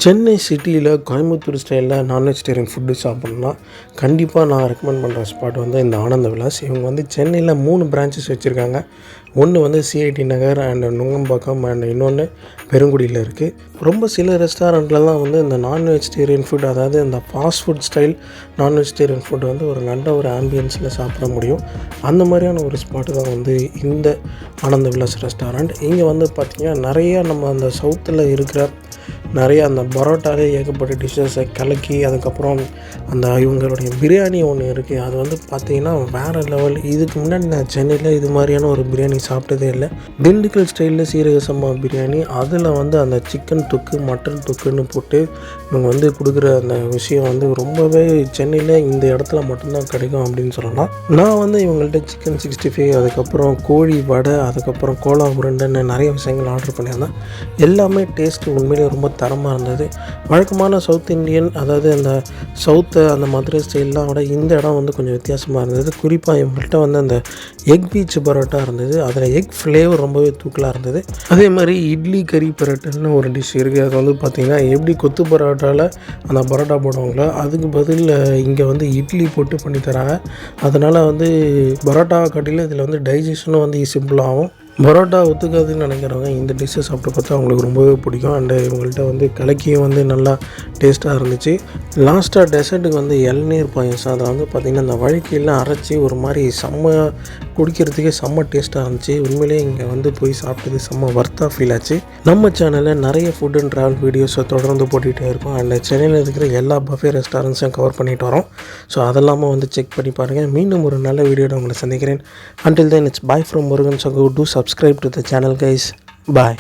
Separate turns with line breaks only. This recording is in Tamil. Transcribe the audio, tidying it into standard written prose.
சென்னை சிட்டியில் கோயம்புத்தூர் ஸ்டைலில் நான்வெஜிடேரியன் ஃபுட்டு சாப்பிட்ணுன்னா கண்டிப்பாக நான் ரெக்கமெண்ட் பண்ணுற ஸ்பாட் வந்து இந்த ஆனந்த விலாஸ். இவங்க வந்து சென்னையில் 3 பிரான்ச்சஸ் வச்சுருக்காங்க. ஒன்று வந்து CID Nagar and Nungambakkam and இன்னொன்று பெருங்குடியில் இருக்குது. ரொம்ப சில ரெஸ்டாரண்ட்லலாம் வந்து இந்த நான்வெஜிடேரியன் ஃபுட், அதாவது இந்த fast food style non vegetarian food வந்து ஒரு நல்ல ஒரு ஆம்பியன்ஸில் சாப்பிட முடியும். அந்த மாதிரியான ஒரு ஸ்பாட்டு தான் வந்து இந்த ஆனந்த விலாஸ் ரெஸ்டாரண்ட். இங்கே வந்து பார்த்திங்கன்னா நிறையா நம்ம அந்த சவுத்தில் இருக்கிற நிறையா அந்த பரோட்டாவே ஏகப்பட்ட டிஷ்ஷஸை கலக்கி, அதுக்கப்புறம் அந்த இவங்களுடைய பிரியாணி ஒன்று இருக்குது. அது வந்து பார்த்திங்கன்னா வேறு லெவல். இதுக்கு முன்னாடி நான் சென்னையில் இது மாதிரியான ஒரு பிரியாணி சாப்பிட்டதே இல்லை. திண்டுக்கல் ஸ்டைலில் சீரக சம்பா பிரியாணி, அதில் வந்து அந்த சிக்கன் தொக்கு மட்டன் தொக்குன்னு போட்டு இவங்க வந்து கொடுக்குற அந்த விஷயம் வந்து ரொம்பவே சென்னையில் இந்த இடத்துல மட்டும்தான் கிடைக்கும் அப்படின்னு சொல்லலாம். நான் வந்து இவங்கள்ட்ட சிக்கன் 65, அதுக்கப்புறம் கோழி வடை, அதுக்கப்புறம் கோலா உருண்டைன்னு நிறைய விஷயங்கள் ஆர்டர் பண்ணியிருந்தேன். எல்லாமே டேஸ்ட்டு உண்மையிலே ரொம்ப தரமாக இருந்தது. வழக்கமான சவுத் இண்டியன், அதாவது அந்த சவுத்து அந்த மதுரை ஸ்டைல்லாம் விட இந்த இடம் வந்து கொஞ்சம் வித்தியாசமாக இருந்தது. குறிப்பாக இவங்கள்ட்ட வந்து அந்த எக் பீச் பரோட்டா இருந்தது. அதில் எக் ஃப்ளேவர் ரொம்பவே தூக்கலாக இருந்தது. அதே மாதிரி இட்லி கறி பரோட்டான்னு ஒரு டிஷ் இருக்குது. அது வந்து பார்த்திங்கன்னா எப்படி கொத்து பரோட்டாவில் அந்த பரோட்டா போடுவாங்களோ அதுக்கு பதில் இங்கே வந்து இட்லி போட்டு பண்ணி தராங்க. அதனால் வந்து பரோட்டாவை காட்டிலும் இதில் வந்து டைஜஷனும் வந்து சிம்பிளாகும். பரோட்டா ஒத்துக்காதுன்னு நினைக்கிறவங்க இந்த டிஷ்ஷை சாப்பிட்டு பார்த்தா அவங்களுக்கு ரொம்பவே பிடிக்கும். அண்டு இவங்கள்ட்ட வந்து கலக்கியும் வந்து நல்லா டேஸ்ட்டாக இருந்துச்சு. லாஸ்ட்டாக டெசர்ட்டுக்கு வந்து இளநீர் பாயசம், அதை வந்து பார்த்திங்கன்னா அந்த வழுக்கையெல்லாம் அரைச்சி ஒரு மாதிரி செம்ம குடிக்கிறதுக்கே செம்ம டேஸ்ட்டாக இருந்துச்சு. உண்மையிலேயே இங்கே வந்து போய் சாப்பிட்டது செம்ம வர்த்தாக ஃபீல் ஆச்சு. நம்ம சேனலில் நிறைய ஃபுட் அண்ட் ட்ராவல் வீடியோஸை தொடர்ந்து போட்டுகிட்டே இருக்கோம். அண்ட் சென்னையில் இருக்கிற எல்லா பஃபே ரெஸ்டாரண்ட்ஸையும் கவர் பண்ணிட்டு வரோம். ஸோ அதெல்லாமல் வந்து செக் பண்ணி பாருங்கள். மீண்டும் ஒரு நல்ல வீடியோட உங்களை சந்திக்கிறேன். Until then, it's bye from Murugan Sagu. Do subscribe to the channel, guys. Bye.